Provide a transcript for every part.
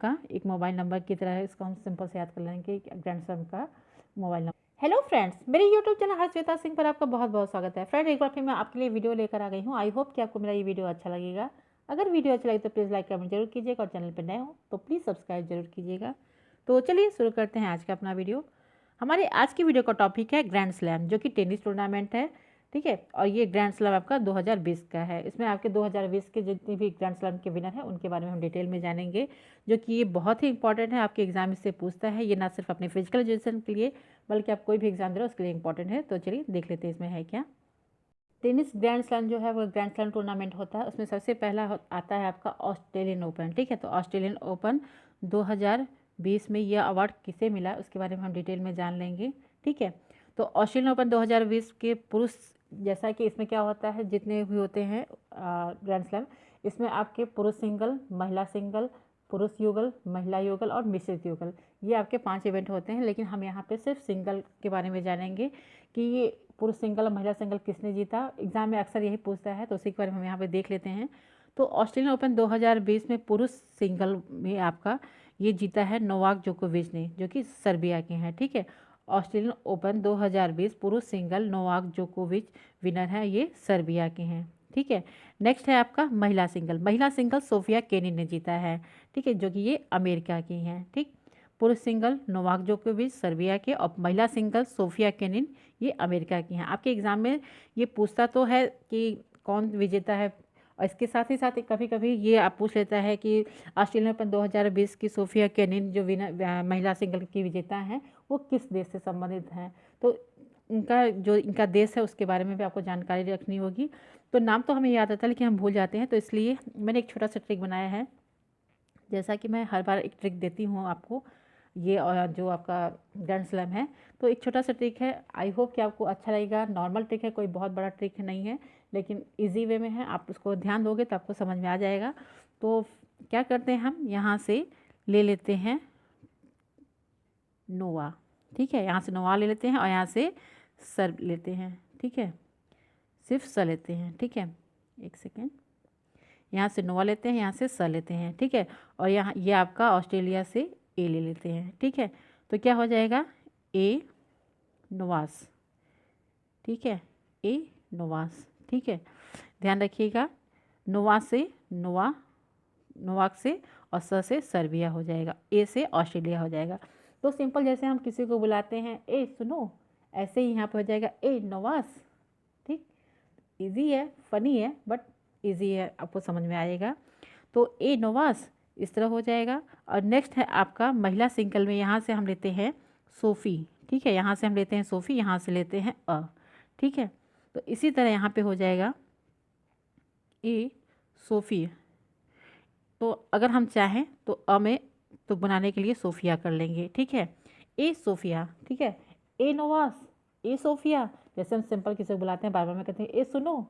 आपका एक mobile number की तरह है, इसको हम सिंपल से याद कर लेंगे ग्रैंड स्लैम का मोबाइल नंबर। हेलो फ्रेंड्स, मेरे यूट्यूब चैनल हर्षवेता सिंह पर आपका बहुत बहुत स्वागत है। फ्रेंड, एक बार फिर मैं आपके लिए वीडियो लेकर आ गई हूँ। आई होप कि आपको मेरा ये वीडियो अच्छा लगेगा। अगर वीडियो अच्छा लगे तो प्लीज़ लाइक कमेंट जरूर कीजिएगा और चैनल पर नए हो तो प्लीज़ सब्सक्राइब जरूर कीजिएगा। तो चलिए शुरू करते हैं आज का अपना वीडियो। हमारे आज की वीडियो का टॉपिक है ग्रैंड स्लैम, जो कि टेनिस टूर्नामेंट है। ठीक है, और ये ग्रैंड स्लैम आपका 2020 का है। इसमें आपके 2020 के जितने भी ग्रैंड स्लैम के विनर हैं उनके बारे में हम डिटेल में जानेंगे, जो कि ये बहुत ही इंपॉर्टेंट है। आपके एग्जाम इससे पूछता है। ये ना सिर्फ अपने फिजिकल एजुकेशन के लिए बल्कि आप कोई भी एग्जाम दे रहे हो उसके लिए इंपॉर्टेंट है। तो चलिए देख लेते हैं इसमें है क्या। टेनिस ग्रैंड स्लैम जो है वो ग्रैंड स्लैम टूर्नामेंट होता है। उसमें सबसे पहला आता है आपका ऑस्ट्रेलियन ओपन। ठीक है, तो ऑस्ट्रेलियन ओपन 2020 में यह अवार्ड किसे मिला उसके बारे में हम डिटेल में जान लेंगे। ठीक है, तो ऑस्ट्रेलियन ओपन 2020 के पुरुष, जैसा कि इसमें क्या होता है, जितने भी होते हैं ग्रैंड स्लैम, इसमें आपके पुरुष सिंगल, महिला सिंगल, पुरुष युगल, महिला युगल और मिश्रित युगल, ये आपके 5 इवेंट होते हैं। लेकिन हम यहाँ पे सिर्फ सिंगल के बारे में जानेंगे कि ये पुरुष सिंगल और महिला सिंगल किसने जीता। एग्जाम में अक्सर यही पूछता है, तो उसी के बारे में हम यहाँ पे देख लेते हैं। तो ऑस्ट्रेलियन ओपन 2020 में पुरुष सिंगल में आपका ये जीता है नोवाक जोकोविच ने, जो कि सर्बिया के हैं। ठीक है, ऑस्ट्रेलियन ओपन 2020 पुरुष सिंगल नोवाक जोकोविच विनर है, ये सर्बिया के हैं। ठीक है, नेक्स्ट है आपका महिला सिंगल। महिला सिंगल सोफिया केनिन ने जीता है। ठीक है, जो कि ये अमेरिका की हैं। ठीक, पुरुष सिंगल नोवाक जोकोविच सर्बिया के और महिला सिंगल सोफिया केनिन ये अमेरिका की हैं। आपके एग्जाम में ये पूछता तो है कि कौन विजेता है, और इसके साथ ही कभी कभी ये आप पूछ लेता है कि ऑस्ट्रेलियन ओपन 2020 की सोफिया केनिन जो विनर महिला सिंगल की विजेता हैं वो किस देश से संबंधित हैं। तो इनका देश है उसके बारे में भी आपको जानकारी रखनी होगी। तो नाम तो हमें याद आता है लेकिन हम भूल जाते हैं, तो इसलिए मैंने एक छोटा सा ट्रिक बनाया है। जैसा कि मैं हर बार एक ट्रिक देती हूँ आपको, ये और जो आपका ग्रैंड स्लैम है, तो एक छोटा सा ट्रिक है। आई होप कि आपको अच्छा लगेगा। नॉर्मल ट्रिक है, कोई बहुत बड़ा ट्रिक नहीं है, लेकिन इजी वे में है। आप उसको ध्यान दोगे तो आपको समझ में आ जाएगा। तो क्या करते हैं, हम यहाँ से ले लेते हैं नोवा। ठीक है, यहाँ से नोवा ले लेते हैं और यहाँ से सर लेते हैं। ठीक है, सिर्फ स लेते हैं। ठीक है, एक सेकेंड, यहाँ से नोवा लेते हैं, यहाँ से स लेते हैं। ठीक है, और यहाँ ये आपका ऑस्ट्रेलिया से ए ले लेते हैं। ठीक है, तो क्या हो जाएगा, ए नोवास। ठीक है, ए नोवास। ठीक है, ध्यान रखिएगा, नोवा से नोवा, नोवाक से और स से सर्बिया हो जाएगा, ए से ऑस्ट्रेलिया हो जाएगा। तो सिंपल जैसे हम किसी को बुलाते हैं ए सुनो, ऐसे ही यहाँ पर हो जाएगा ए नोवास। ठीक, इजी है, फनी है बट इजी है, आपको समझ में आएगा। तो ए नोवास इस तरह हो जाएगा। और नेक्स्ट है आपका महिला सिंगल में, यहाँ से हम लेते हैं सोफ़ी। ठीक है, यहाँ से हम लेते हैं सोफ़ी, यहाँ से लेते हैं अ। ठीक है, तो इसी तरह यहाँ पे हो जाएगा ए सोफ़ी। तो अगर हम चाहें तो अ में तो बनाने के लिए सोफिया कर लेंगे। ठीक है, ए सोफिया। ठीक है, ए नोवास, ए सोफिया। जैसे हम सिंपल किसी को बुलाते हैं बार बार में कहते हैं ए सुनो,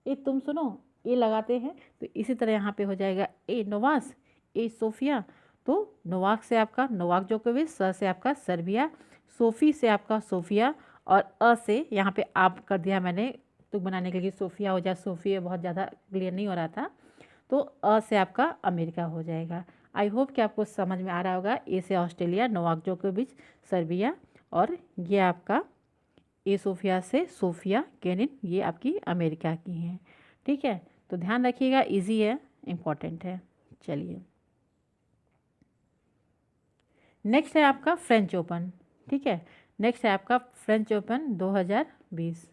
ए तुम सुनो, ए लगाते हैं, तो इसी तरह यहाँ पे हो जाएगा ए नोवास, ए सोफिया। तो नोवाक से आपका नोवाक जोकोविच, स से आपका सर्बिया, सोफ़ी से आपका सोफिया, और अ से यहाँ पे आप कर दिया मैंने तो बनाने के लिए सोफिया हो जाए, सोफिया बहुत ज़्यादा क्लियर नहीं हो रहा था, तो अ से आपका अमेरिका हो जाएगा। आई होप कि आपको समझ में आ रहा होगा। ए से ऑस्ट्रेलिया, नोवाक जोकोविच सर्बिया, और ये आपका ए सोफिया से सोफिया केनिन, ये आपकी अमेरिका की हैं। ठीक है, तो ध्यान रखिएगा, इजी है, इम्पॉर्टेंट है। चलिए, नेक्स्ट है आपका फ्रेंच ओपन। ठीक है, नेक्स्ट है आपका फ्रेंच ओपन 2020।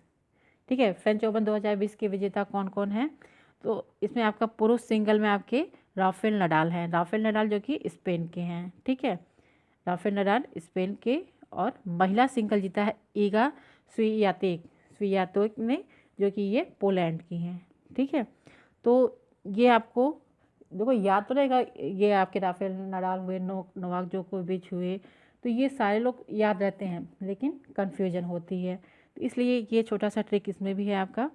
ठीक है, फ्रेंच ओपन 2020 के विजेता कौन कौन है। तो इसमें आपका पुरुष सिंगल में आपके राफेल नडाल हैं। राफेल नडाल जो कि स्पेन के हैं। ठीक है, राफेल नडाल स्पेन के। और महिला सिंगल जीता है ईगा स्वियातेक, स्वियातेक ने, जो कि ये पोलैंड की हैं। ठीक है, तो ये आपको देखो याद तो रहेगा, ये आपके राफेल नडाल हुए, नोवाक जोकोविच हुए, तो ये सारे लोग याद रहते हैं लेकिन कन्फ्यूजन होती है, तो इसलिए ये छोटा सा ट्रिक इसमें भी है आपका।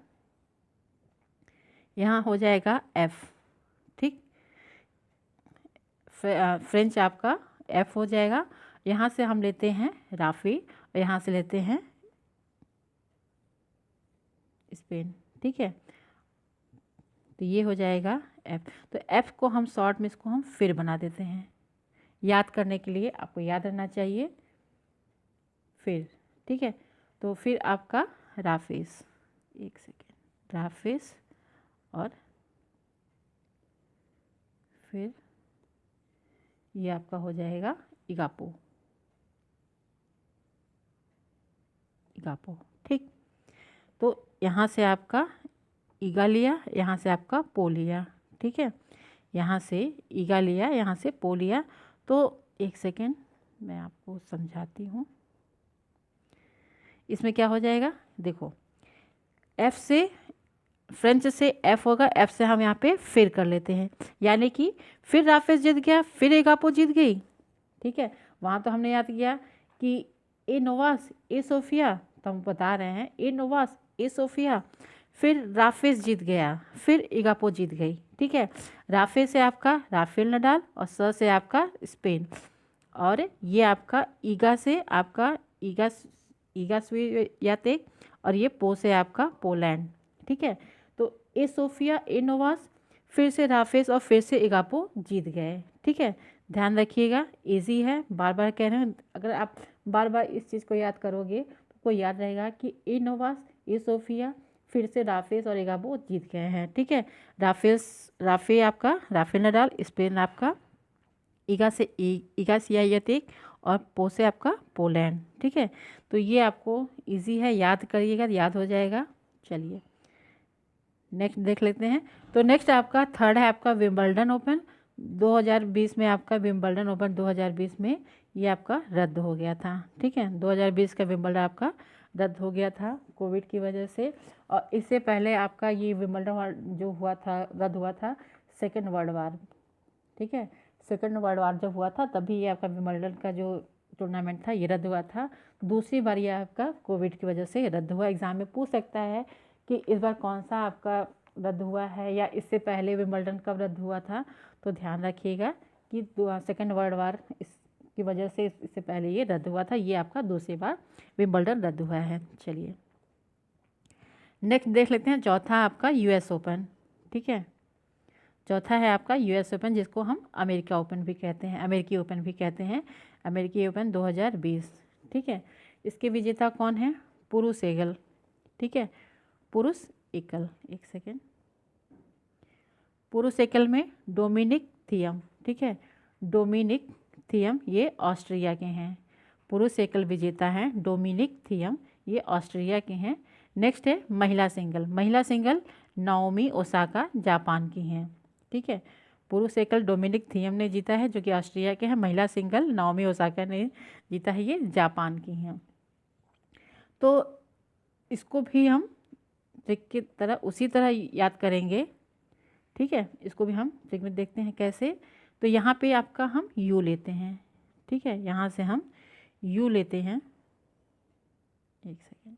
यहाँ हो जाएगा एफ। ठीक, फ्रेंच आपका एफ हो जाएगा। यहाँ से हम लेते हैं राफी और यहाँ से लेते हैं स्पेन। ठीक है, तो ये हो जाएगा एफ। तो एफ को हम शॉर्ट में इसको हम फिर बना देते हैं। याद करने के लिए आपको याद रहना चाहिए। फिर ठीक है, तो फिर आपका राफेज, एक सेकेंड, राफेज और फिर ये आपका हो जाएगा इगापो, इगापो। ठीक, तो यहाँ से आपका ईगा लिया, यहाँ से आपका पो लिया। ठीक है, यहाँ से ईगा लिया, यहाँ से पो लिया। तो एक सेकेंड मैं आपको समझाती हूँ। इसमें क्या हो जाएगा, देखो एफ से, फ्रेंच से एफ होगा, एफ से हम यहाँ पे फिर कर लेते हैं, यानी कि फिर राफेज जीत गया, फिर एगापो जीत गई। ठीक है, वहाँ तो हमने याद किया कि ए नोवास ए सोफिया, तो हम बता रहे हैं ए नोवास ए सोफिया, फिर राफेज जीत गया, फिर इगापो जीत गई। ठीक है, राफे से आपका राफेल नडाल और स से आपका स्पेन, और ये आपका ईगा से आपका ईगा, ईगा स्वियातेक, और ये पो से आपका पोलैंड। ठीक है, तो ए सोफिया ए नोवास, फिर से राफेज और फिर से इगापो जीत गए। ठीक है, ध्यान रखिएगा, इजी है, बार बार कह रहे हैं, अगर आप बार बार इस चीज़ को याद करोगे तो आपको याद रहेगा कि ए नोवास ए सोफिया, फिर से राफेज और इगापो जीत गए हैं। ठीक है, राफे आपका राफेल नडाल, स्पेन आपका ईगा से ईगा स्वियातेक, और पो से आपका पोलैंड। ठीक है, तो ये आपको इजी है, याद करिएगा, याद हो जाएगा। चलिए नेक्स्ट देख लेते हैं। तो नेक्स्ट आपका थर्ड है आपका विंबलडन ओपन 2020 में, आपका विंबलडन ओपन 2020 में ये आपका रद्द हो गया था। ठीक है, 2020 का विंबलडन आपका रद्द हो गया था कोविड की वजह से। और इससे पहले आपका ये विंबलडन जो हुआ था, रद्द हुआ था सेकेंड वर्ल्ड वार। ठीक है, सेकेंड वर्ल्ड वार जब हुआ था तभी ये आपका विंबलडन का जो टूर्नामेंट था ये रद्द हुआ था। दूसरी बार ये आपका कोविड की वजह से रद्द हुआ। एग्ज़ाम में पूछ सकता है कि इस बार कौन सा आपका रद्द हुआ है, या इससे पहले विंबलडन कब रद्द हुआ था। तो ध्यान रखिएगा कि सेकेंड वर्ल्ड वार इसकी वजह से इससे पहले ये रद्द हुआ था, ये आपका दूसरी बार विंबलडन रद्द हुआ है। चलिए नेक्स्ट देख लेते हैं, चौथा आपका यूएस ओपन। ठीक है, चौथा है आपका यूएस ओपन, जिसको हम अमेरिका ओपन भी कहते हैं, अमेरिकी ओपन भी कहते हैं, अमेरिकी ओपन 2020। ठीक है, इसके विजेता कौन है, पुरुष एकल। ठीक है, पुरुष एकल, एक सेकेंड, पुरुष एकल में डोमिनिक थियम। ठीक है, डोमिनिक थियम ये ऑस्ट्रिया के हैं, पुरुष एकल विजेता हैं डोमिनिक थियम, ये ऑस्ट्रिया के हैं। नेक्स्ट है महिला सिंगल, महिला सिंगल नाओमी ओसाका जापान की हैं। ठीक है, पुरुष एकल डोमिनिक थियम ने जीता है जो कि ऑस्ट्रिया के हैं, महिला सिंगल नाओमी ओसाका ने जीता है, ये जापान की हैं। तो इसको भी हम ट्रिक की तरह उसी तरह याद करेंगे। ठीक है, इसको भी हम ट्रिक में देखते हैं कैसे। तो यहाँ पे आपका हम यू लेते हैं। ठीक है, यहाँ से हम यू लेते हैं, एक सेकेंड,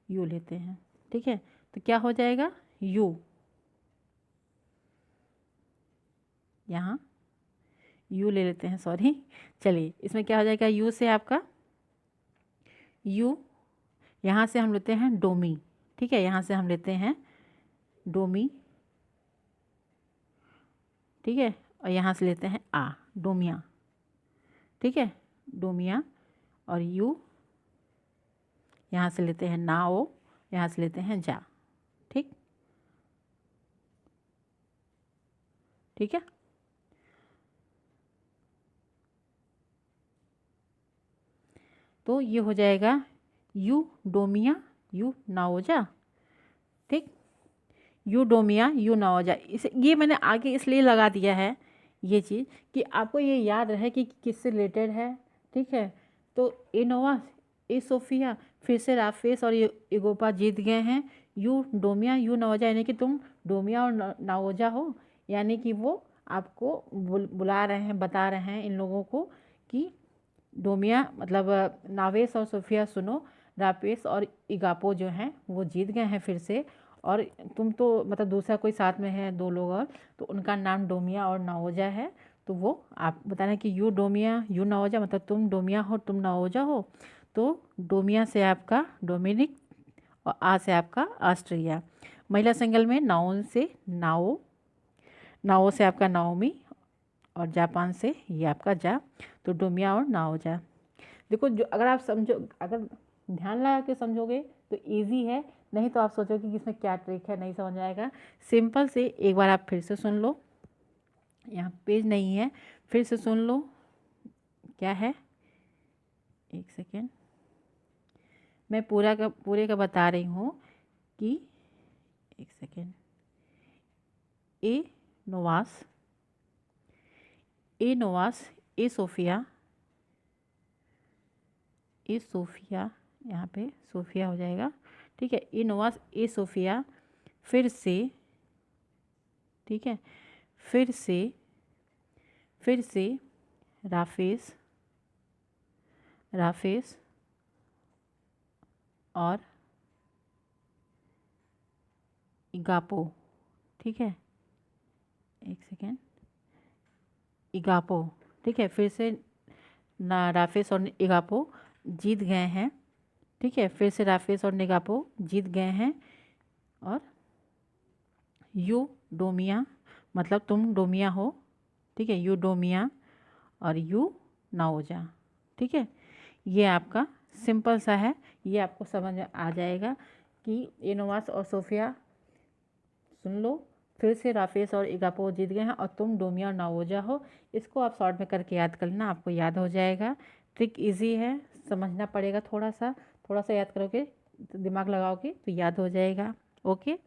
यू लेते हैं। ठीक है, तो क्या हो जाएगा, यू, यहाँ यू ले लेते हैं, सॉरी। चलिए इसमें क्या हो जाएगा, यू से आपका यू, यहाँ से हम लेते हैं डोमी। ठीक है, यहाँ से हम लेते हैं डोमी। ठीक है, और यहाँ से लेते हैं आ, डोमिया। ठीक है, डोमिया, और यू, यहाँ से लेते हैं नाओ, यहाँ से लेते हैं जा। ठीक, ठीक है, तो ये हो जाएगा यू डोमिया यू नाओजा। ठीक, यू डोमिया यू नाओजा, इसे ये मैंने आगे इसलिए लगा दिया है ये चीज़ कि आपको ये याद रहे कि किससे रिलेटेड है। ठीक है, तो ए नोवास ए सोफिया, फिर से राफेस और इगोपा जीत गए हैं। यू डोमिया यू नाओजा, यानी कि तुम डोमिया और नाओजा हो, यानी कि वो आपको बुला रहे हैं, बता रहे हैं इन लोगों को कि डोमिया मतलब नावेस और सोफिया सुनो, रापेस और इगापो जो हैं वो जीत गए हैं फिर से, और तुम तो मतलब दूसरा कोई साथ में है दो लोग और, तो उनका नाम डोमिया और नाओजा है। तो वो आप बता रहे हैं कि यू डोमिया यू नाओजा, मतलब तुम डोमिया हो तुम नाओजा हो। तो डोमिया से आपका डोमिनिक और आ से आपका ऑस्ट्रिया। महिला सिंगल में नाओन से नाओ, नाओ से आपका नाओमी, और जापान से ये आपका जा, तो डोमिया और नाओजा। देखो जो अगर आप समझो, अगर ध्यान लगा के समझोगे तो इजी है, नहीं तो आप सोचोगे कि इसमें क्या ट्रिक है, नहीं समझ आएगा। सिंपल से एक बार आप फिर से सुन लो, यहाँ पेज नहीं है, फिर से सुन लो क्या है। एक सेकेंड, मैं पूरे का बता रही हूँ कि एक सेकेंड। ए नोवास, ए नोवास, ए सोफिया, ए सोफिया, यहाँ पे सोफिया हो जाएगा, ठीक है। ए नोवास, ए सोफिया, फिर से, ठीक है, फिर से राफेस, राफेस और इगापो, ठीक है। एक सेकेंड, इगापो, ठीक है। फिर से ना राफेस और इगापो जीत गए हैं, ठीक है। फिर से राफेस और निगापो जीत गए हैं। और यू डोमिया, मतलब तुम डोमिया हो, ठीक है, यू डोमिया और यू नाओजा, ठीक है। ये आपका सिंपल सा है, ये आपको समझ में आ जाएगा कि एनोवास और सोफिया सुन लो, फिर से राफेस और इगापो जीत गए हैं और तुम डोमिया और नाओजा हो। इसको आप शॉर्ट में करके याद कर लेना, आपको याद हो जाएगा। ट्रिक इजी है, समझना पड़ेगा थोड़ा सा याद करोगे, दिमाग लगाओगे तो याद हो जाएगा। ओके।